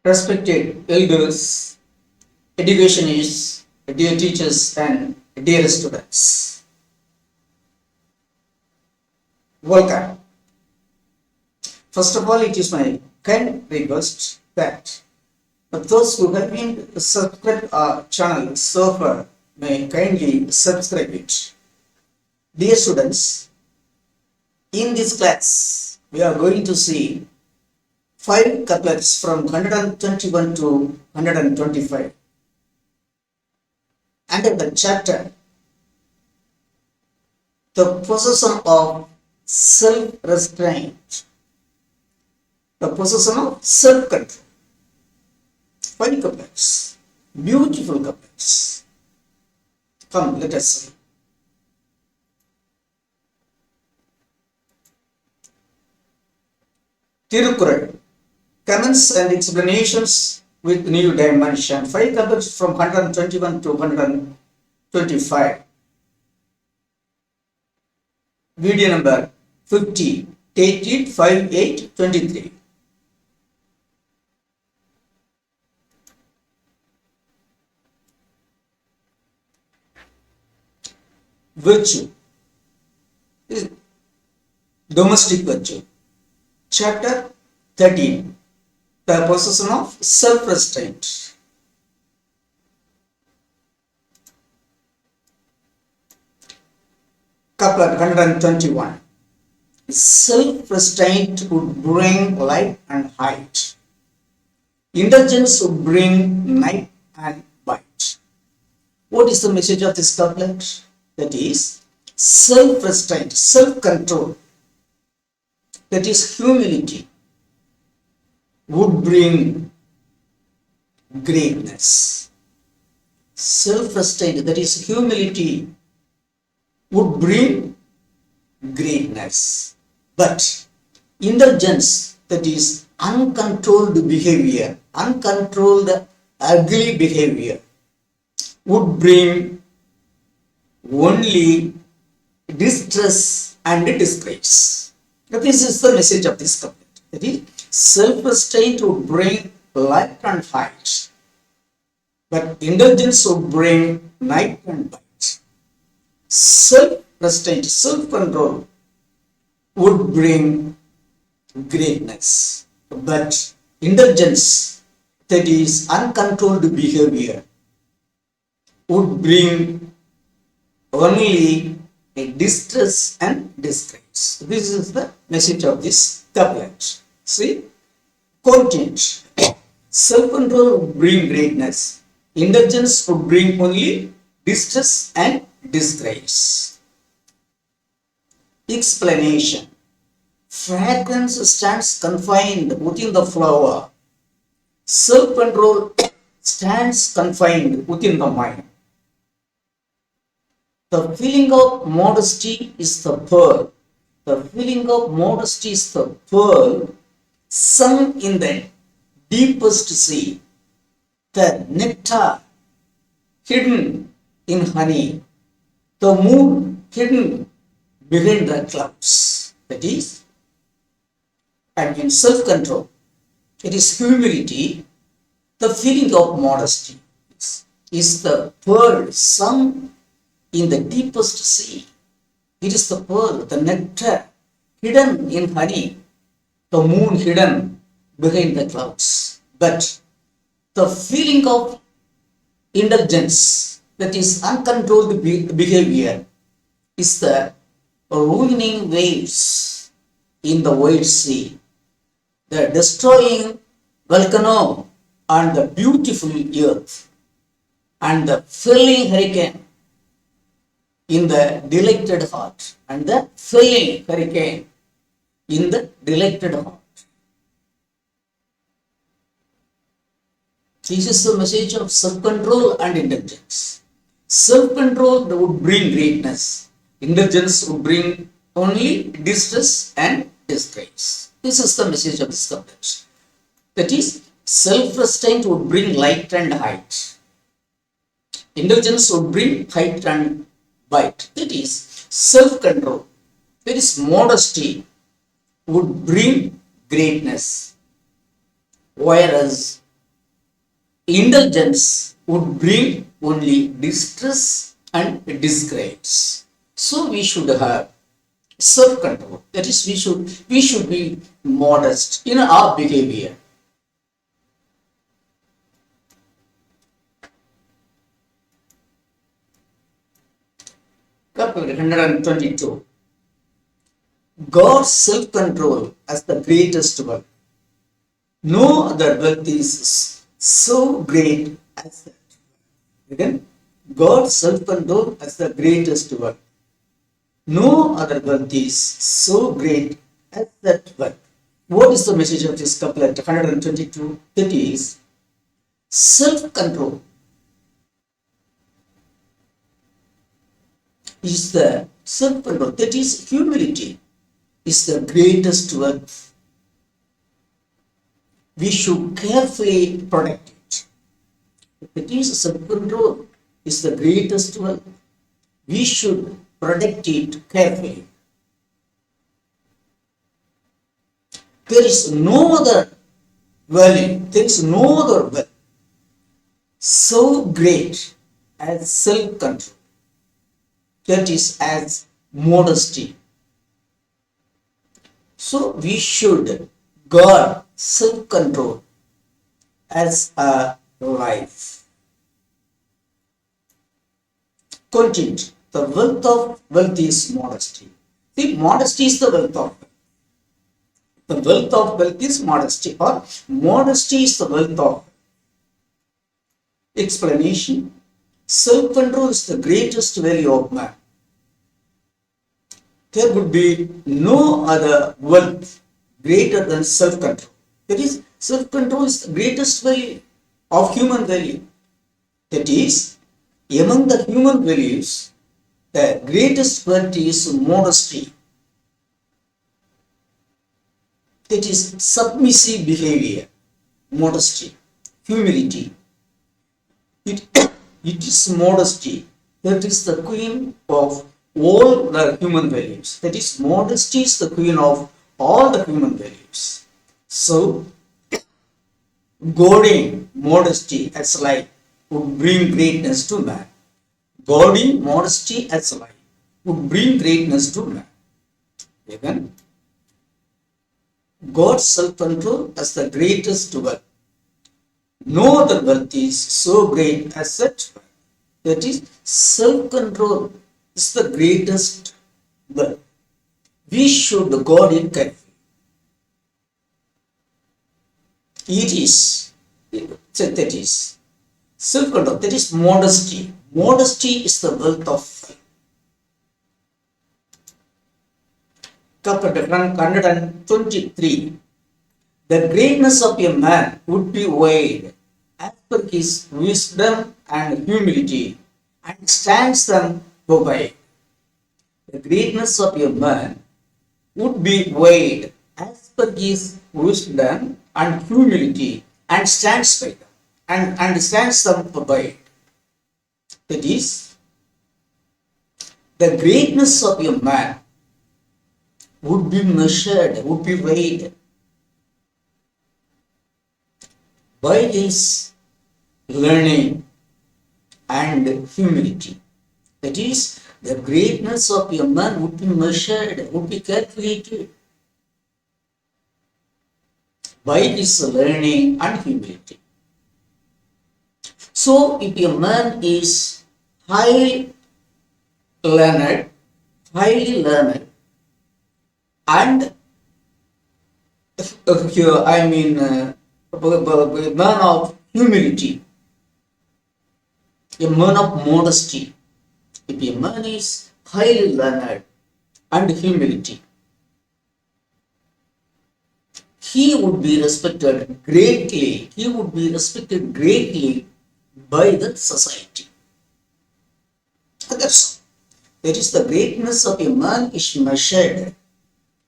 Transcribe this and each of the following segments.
Respected elders, educationists, dear teachers, and dear students, welcome. First of all, it is my kind request that those who have been subscribed our channel so far may kindly subscribe it. Dear students, in this class, we are going to see 5 couplets from 121 to 125. Under the chapter, the possession of self-restraint, the possession of self-control. 5 couplets, beautiful couplets. Come, let us see. Tirukkural, comments and explanations with new dimension. 5 couplets from 121 to 125. Video number 50. Take it 5823. Virtue. Domestic virtue. Chapter 13. The possession of self-restraint. Couplet 121. Self-restraint would bring light and height. Indulgence would bring night and bite. What is the message of this couplet? That is self-restraint, self-control, that is humility, would bring greatness. Self-restraint, that is humility, would bring greatness. But indulgence, that is uncontrolled behavior, uncontrolled ugly behavior, would bring only distress and disgrace. This is the message of this couplet. That is, self-restraint would bring light and height, but indulgence would bring night and bite. Self-restraint, self-control would bring greatness, but indulgence, that is uncontrolled behavior, would bring only a distress and disgrace. This is the message of this couplet. See, content. Self-control would bring greatness. Indulgence would bring only distress and disgrace. Explanation. Fragrance stands confined within the flower. Self-control stands confined within the mind. The feeling of modesty is the pearl. The feeling of modesty is the pearl sunk in the deepest sea. The nectar hidden in honey. The moon hidden behind the clouds. That is, self-control. It is humility. The feeling of modesty is the pearl sunk in the deepest sea. It is the pearl, the nectar hidden in honey, the moon hidden behind the clouds. But the feeling of indulgence, that is uncontrolled behavior, is the ruining waves in the wide sea, the destroying volcano on the beautiful earth, and the felling hurricane in the delected heart, and the felling hurricane in the delected heart. This is the message of self-control and indulgence. Self-control would bring greatness. Indulgence would bring only distress and disgrace. This is the message of this couplet. That is, self-restraint would bring light and height. Indulgence would bring height and bite. That is, self-control, that is modesty, would bring greatness, whereas Indulgence would bring only distress and disgrace. So we should have self-control. That is, we should be modest in our behavior. Couple 122. God's self-control as the greatest wealth. No other wealth is so great as that. Again, God's self-control as the greatest wealth. No other wealth is so great as that wealth. What is the message of this couplet 122? That is self-control is the self-control. That is humility is the greatest wealth. We should carefully protect it. That is self-control is the greatest wealth. We should protect it carefully. There is no other value, there is no other wealth so great as self-control. That is as modesty. So we should guard self-control as a life. Content. The wealth of wealth is modesty. See, modesty is the wealth of wealth. The wealth of wealth is modesty, or modesty is the wealth of. Explanation. Self-control is the greatest value of man. There would be no other wealth greater than self-control. That is, self-control is the greatest value of human value. That is, among the human values, the greatest wealth is modesty. That is submissive behavior, modesty, humility. It is modesty that is the queen of all the human values. That is, modesty is the queen of all the human values. So, guarding modesty as life would bring greatness to man. Guarding modesty as life would bring greatness to man. Again, God's self-control as the greatest wealth. No other wealth is so great as such wealth. That is, self-control is the greatest wealth. We should guard it carefully. It is, that is, self-control, that is modesty. Modesty is the wealth of. Chapter 123. The greatness of a man would be weighed as per his wisdom and humility, and stands them by. The greatness of a man would be weighed as per his wisdom and humility, and stands by them, and stands them by. That is, the greatness of a man would be measured, would be weighed by his learning and humility. That is, the greatness of a man would be measured, would be calculated by his learning and humility. So, if a man is highly learned, and I mean, a man of humility, a man of modesty. If a man is highly learned and humility, he would be respected greatly. He would be respected greatly by the society. That's all. That is, the greatness of a man is measured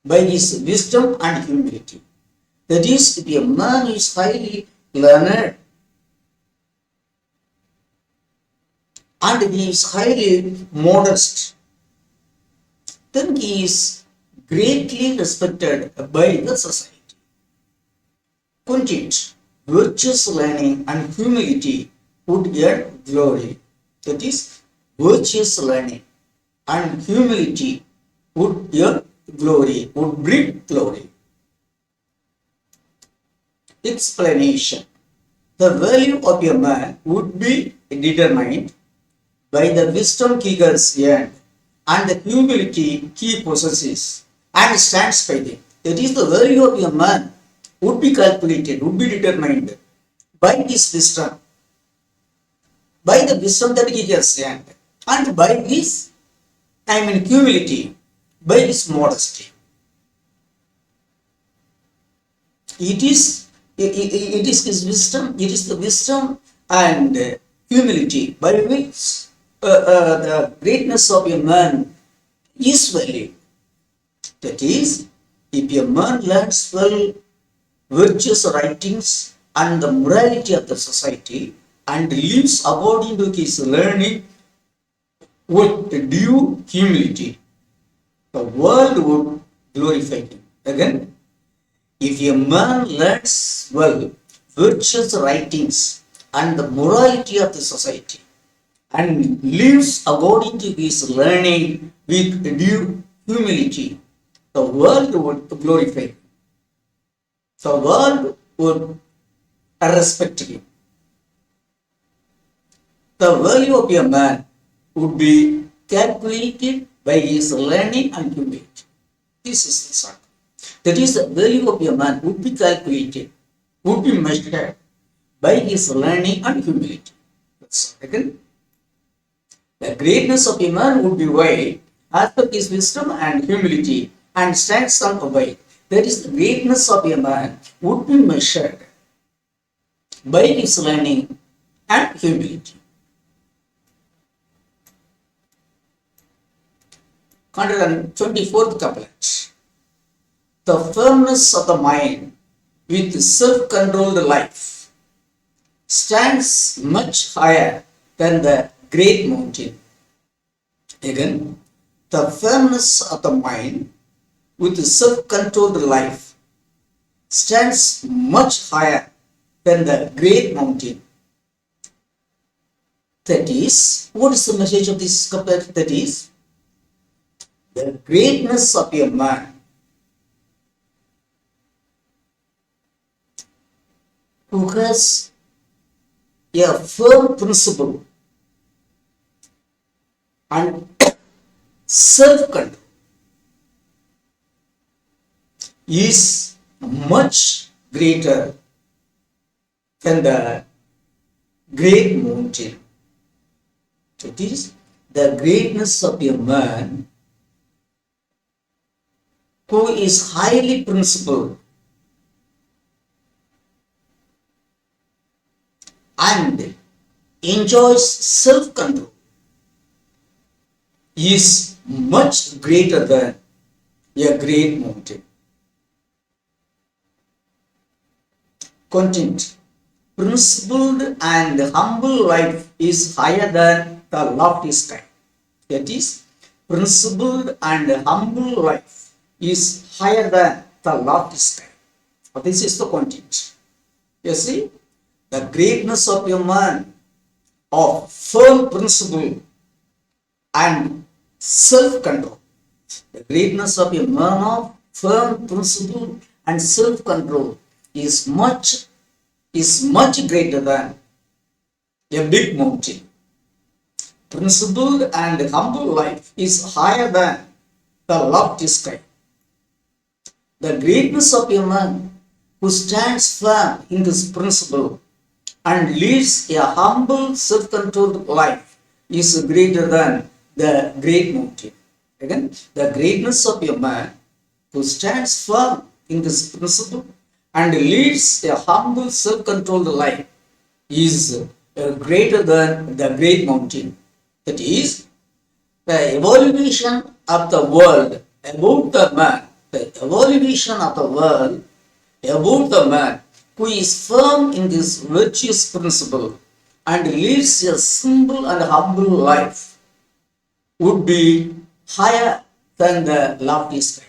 by his wisdom and humility. That is, if a man is highly learned and he is highly modest, then he is greatly respected by the society. Content. virtuous learning and humility would earn glory. That is, virtuous learning and humility would earn glory, would bring glory. Explanation. The value of a man would be determined by the wisdom he has earned and the humility he possesses and stands by them. That is, the value of a man would be calculated, would be determined by his wisdom, by the wisdom that he has earned, and by his, humility, by his modesty. It is his wisdom, it is the wisdom and humility by which the greatness of a man is valued. That is, if a man learns well virtuous writings and the morality of the society and lives according to his learning with due humility, the world would glorify him. Again, if a man learns well virtuous writings and the morality of the society and lives according to his learning with due humility, the world would glorify him. The world would respect him. The value of a man would be calculated by his learning and humility. This is the circle. That is, the value of a man would be calculated, would be measured by his learning and humility. That's second. The greatness of a man would be weighed as per his wisdom and humility and stands on obey. That is, the greatness of a man would be measured by his learning and humility. 124th couplet. The firmness of the mind with self-controlled life stands much higher than the great mountain. Again, the firmness of the mind with self-controlled life stands much higher than the great mountain. That is, what is the message of this couplet? That is, the greatness of a man who has a firm principle and self-control is much greater than the great mountain. It is the greatness of a man who is highly principled and enjoys self-control is much greater than a great mountain. Content. Principled and humble life is higher than the lofty sky. That is, principled and humble life is higher than the lofty sky. This is the content. You see, the greatness of a man of firm principle and self-control. The greatness of a man of firm principle and self-control is much greater than a big mountain. Principled and humble life is higher than the lofty sky. The greatness of a man who stands firm in this principle and leads a humble, self-controlled life is greater than the great mountain. Again, the greatness of a man who stands firm in this principle and leads a humble, self-controlled life is greater than the great mountain. That is, the evaluation of the world about the man, the evaluation of the world about the man who is firm in this virtuous principle and leads a simple and humble life would be higher than the lofty sky.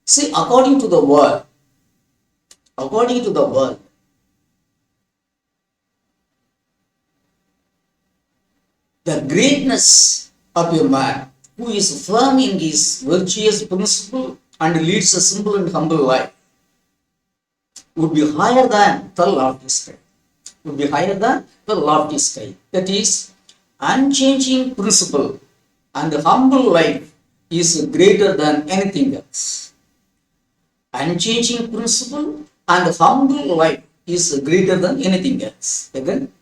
See, according to the world, The greatness of a man who is firm in his virtuous principle and leads a simple and humble life would be higher than the lofty sky. Would be higher than the lofty sky. That is, unchanging principle and humble life is greater than anything else. Unchanging principle and humble life is greater than anything else. Again,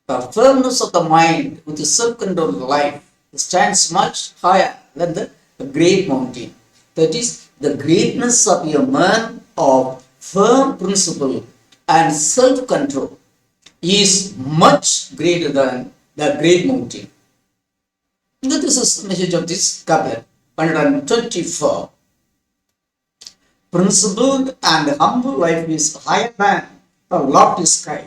the firmness of the mind with the self-controlled life stands much higher than the great mountain. That is, the greatness of a man of firm principle and self-control is much greater than the great mountain. This is the message of this couplet, 124. Principled and humble life is higher than the lofty sky.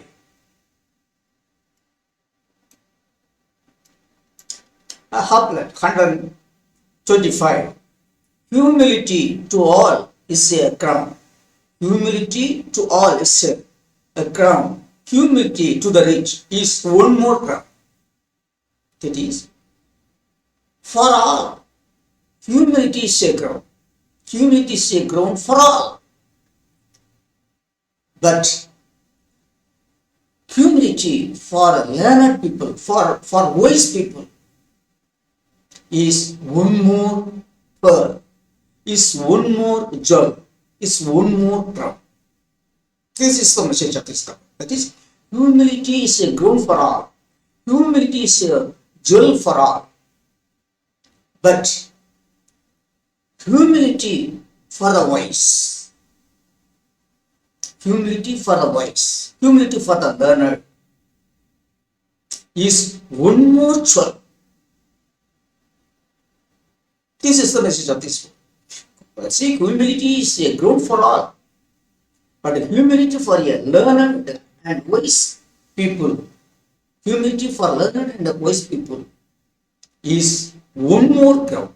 A couplet, 125. Humility to all is a crown. Humility to all is a crown. Humility to the rich is one more crown. That is, for all. Humility is a crown. Humility is a crown for all. But humility for learned people, for wise people, is one more pearl, is one more jewel, is one more crown. This is the message of this couplet. That is, humility is a crown for all. Humility is a jewel for all. But humility for the wise, humility for the wise, humility for the learned is one more jewel. This is the message of this book. See, humility is a ground for all, but humility for a learned and wise people, humility for learned and wise people is one more ground.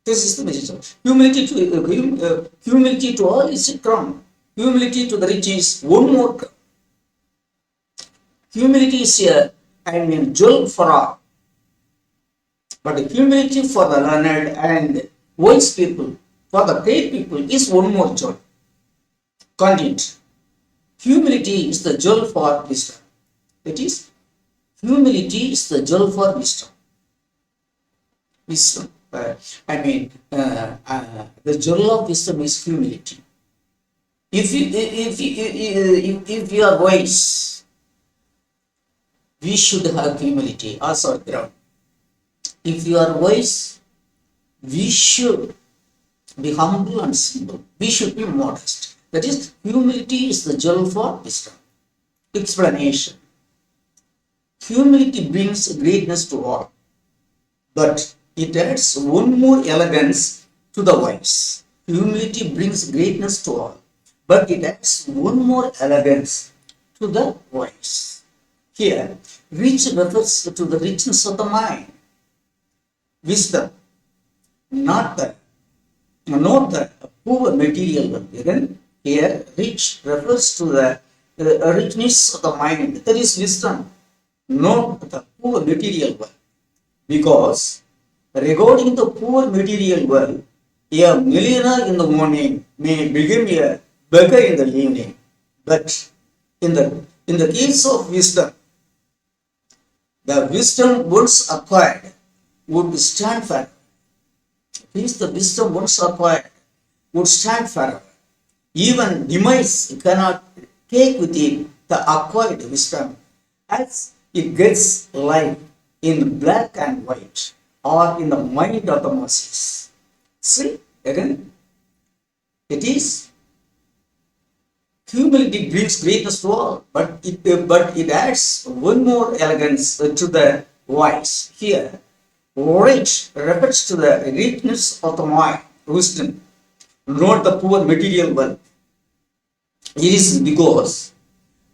This is the message of humility to all is a crown. Humility to the rich is one more crown. Humility is a jewel for all. But humility for the learned and wise people, for the great people, is one more jewel. Content. Humility is the jewel for wisdom. That is, humility is the jewel for wisdom. Wisdom. The jewel of wisdom is humility. If you are wise, we should have humility as our ground. If you are wise, we should be humble and simple. We should be modest. That is, humility is the jewel for wisdom. Explanation. Humility brings greatness to all, but it adds one more elegance to the wise. Humility brings greatness to all, but it adds one more elegance to the wise. Here, rich refers to the richness of the mind. Wisdom, not the poor material wealth. Again, here rich refers to the richness of the mind. That is wisdom, not the poor material wealth. Because regarding the poor material wealth, a millionaire in the morning may become a beggar in the evening. But in the case of wisdom, the wisdom once acquired would stand forever. Means the wisdom once acquired would stand forever. Even demise cannot take with it the acquired wisdom, as it gets life in black and white or in the mind of the masses. See, again, it is humility brings greatness to all, but it adds one more elegance to the wise. Here, rich refers to the richness of the mind, wisdom, not the poor material wealth. It is because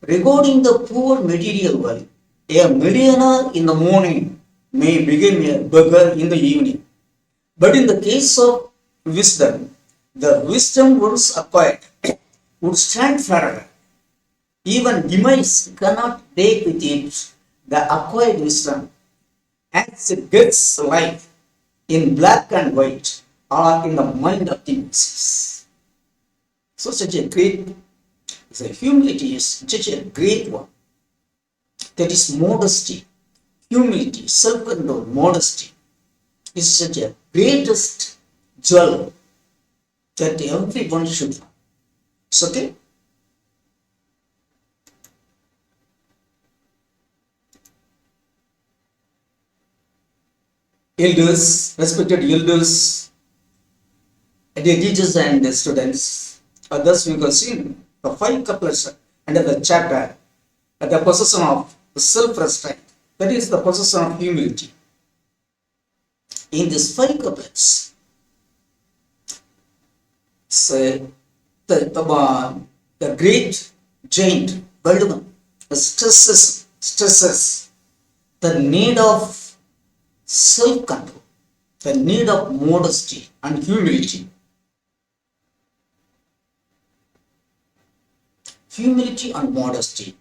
regarding the poor material wealth, a millionaire in the morning may become a beggar in the evening. But in the case of wisdom, the wisdom once acquired would stand forever. Even demise cannot take with it the acquired wisdom, as it gets life in black and white or in the mind of the masses. So such a great, so humility is such a great one. That is modesty, humility, self-control, modesty is such a greatest jewel that everyone should have. So, okay. Elders, respected elders, dear teachers and students, thus we have seen the five couplets under the chapter, the possession of self-restraint, that is the possession of humility. In these five couplets, say the great giant Baldwin stresses the need of self-control, the need of modesty and humility. Humility and modesty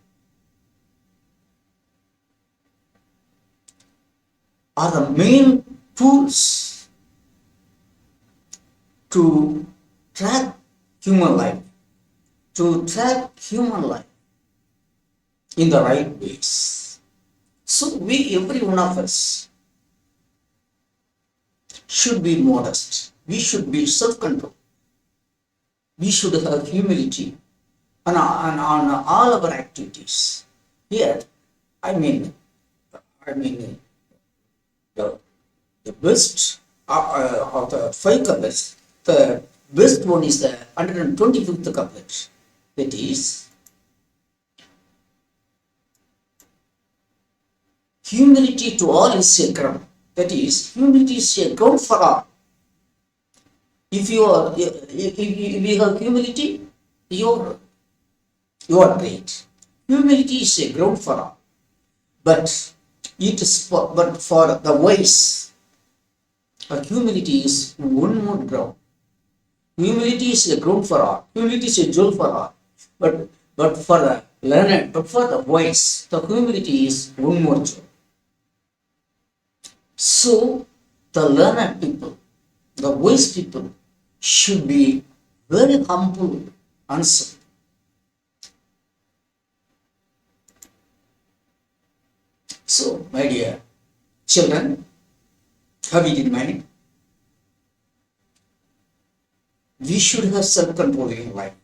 are the main tools to track human life, in the right ways. So every one of us, should be modest. We should be self-control. We should have humility on all our activities. Here, I mean, the best of the five couplets, the best one is the 125th couplet. That is, humility to all is a ground. That is, humility is a ground for all. If you have humility, you are great. Humility is a ground for all. But for the wise, humility is one more ground. Humility is a ground for all. Humility is a jewel for all. But for the learned, but for the wise, the humility is one more jewel. So, the learned people, the wise people, should be very humble and simple. So, my dear children, have it in mind. We should have self-control in life.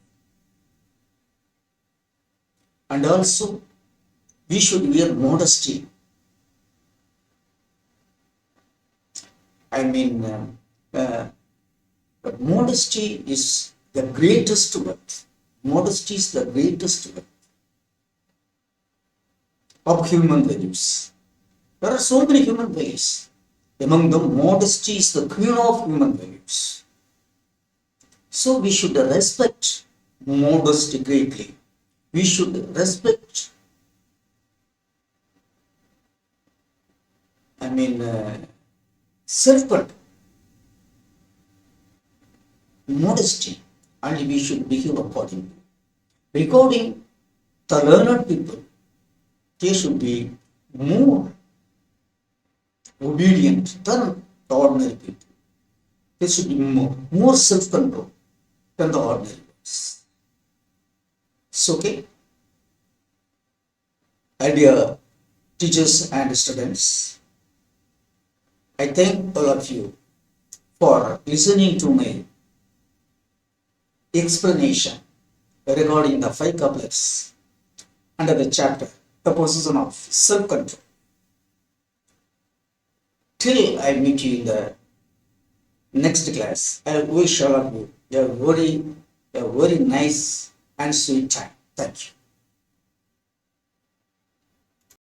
And also, we should wear modesty. But modesty is the greatest wealth. Modesty is the greatest wealth of human values. There are so many human values. Among them, modesty is the queen of human values. So we should respect modesty greatly. We should respect, self-control, modesty, and we should behave accordingly. Regarding the learned people, they should be more obedient than the ordinary people. They should be more self-control than the ordinary ones. So, okay, dear teachers and students, I thank all of you for listening to my explanation regarding the five couplets under the chapter, the possession of self-control. Till I meet you in the next class, I wish all of you a very nice and sweet time. Thank you.